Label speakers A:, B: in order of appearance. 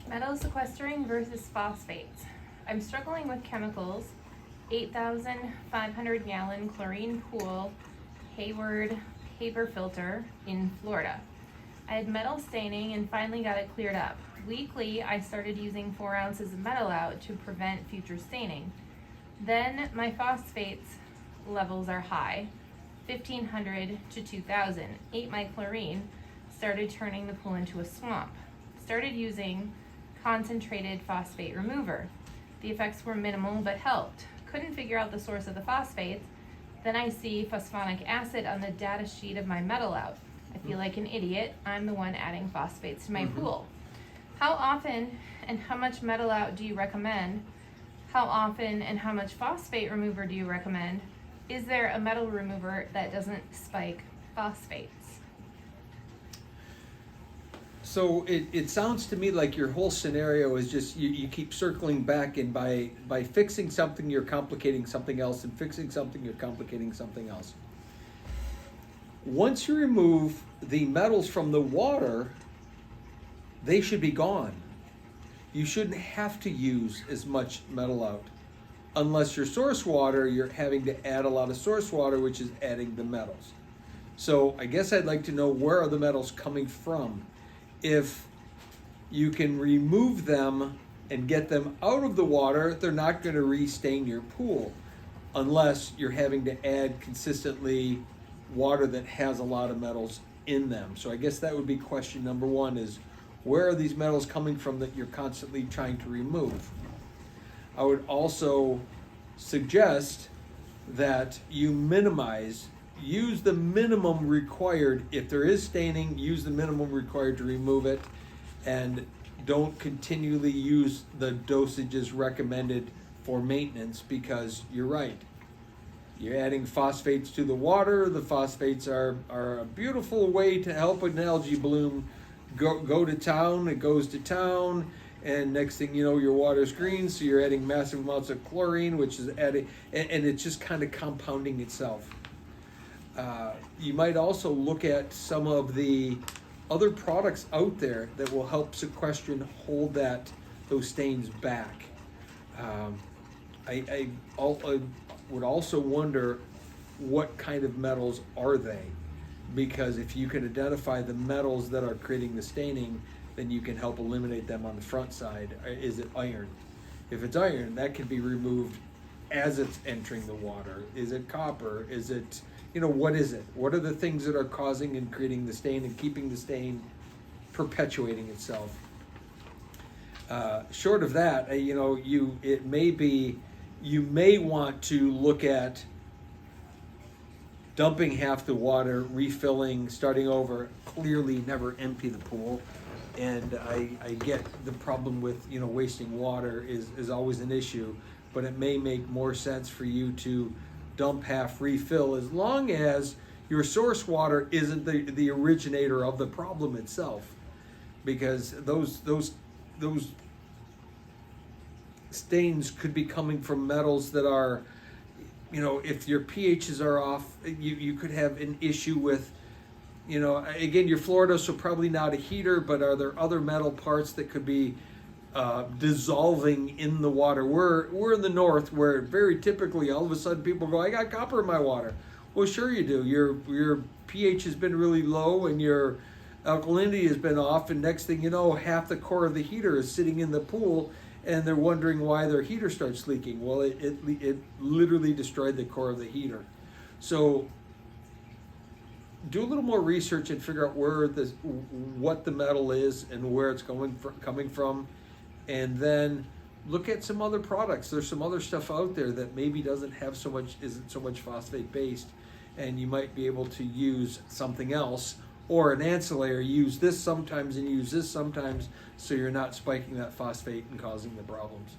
A: Metal sequestering versus phosphates. I'm struggling with chemicals. 8,500 gallon chlorine pool, Hayward paper filter in Florida. I had metal staining and finally got it cleared up. Weekly, I started using 4 ounces of metal out to prevent future staining. Then my phosphates levels are high, 1,500 to 2,000. Ate my chlorine, started turning the pool into a swamp. Started using concentrated phosphate remover. The effects were minimal but helped. Couldn't figure out the source of the phosphates. Then I see phosphonic acid on the data sheet of my metal out. I feel like an idiot. I'm the one adding phosphates to my pool. How often and how much metal out do you recommend? How often and how much phosphate remover do you recommend? Is there a metal remover that doesn't spike phosphates?
B: So it sounds to me like your whole scenario is just you keep circling back, and by fixing something you're complicating something else, and fixing something you're complicating something else. Once you remove the metals from the water, they should be gone. You shouldn't have to use as much metal out. Unless your source water, you're having to add a lot of source water, which is adding the metals. So I guess I'd like to know, where are the metals coming from? If you can remove them and get them out of the water, they're not going to re-stain your pool, unless you're having to add consistently water that has a lot of metals in them. So I guess that would be question number one, is where are these metals coming from that you're constantly trying to remove? I would also suggest that you use the minimum required. If there is staining, use the minimum required to remove it, and don't continually use the dosages recommended for maintenance, because you're right. You're adding phosphates to the water. The phosphates are a beautiful way to help an algae bloom go to town. It goes to town, and next thing you know, your water's green, so you're adding massive amounts of chlorine, which is adding, and it's just kind of compounding itself. You might also look at some of the other products out there that will help sequester and hold those stains back. I would also wonder, what kind of metals are they? Because if you can identify the metals that are creating the staining, then you can help eliminate them on the front side. Is it iron? If it's iron, that can be removed as it's entering the water. Is it copper? Is it, what is it? What are the things that are causing and creating the stain and keeping the stain perpetuating itself? Short of that, you may want to look at dumping half the water, refilling, starting over. Clearly never empty the pool. And I get the problem with, wasting water is always an issue, but it may make more sense for you to dump half, refill, as long as your source water isn't the originator of the problem itself. Because those stains could be coming from metals that are, if your pHs are off, you could have an issue with, again, you're Florida, so probably not a heater, but are there other metal parts that could be dissolving in the water? We're in the north, where very typically all of a sudden people go, I got copper in my water. Well, sure you do. Your pH has been really low and your alkalinity has been off, and next thing you know, half the core of the heater is sitting in the pool, and they're wondering why their heater starts leaking. Well, it literally destroyed the core of the heater. So do a little more research and figure out what the metal is and where it's coming from, and then look at some other products. There's some other stuff out there that maybe isn't so much phosphate based, and you might be able to use something else, or an ancillary. Use this sometimes and use this sometimes, so you're not spiking that phosphate and causing the problems.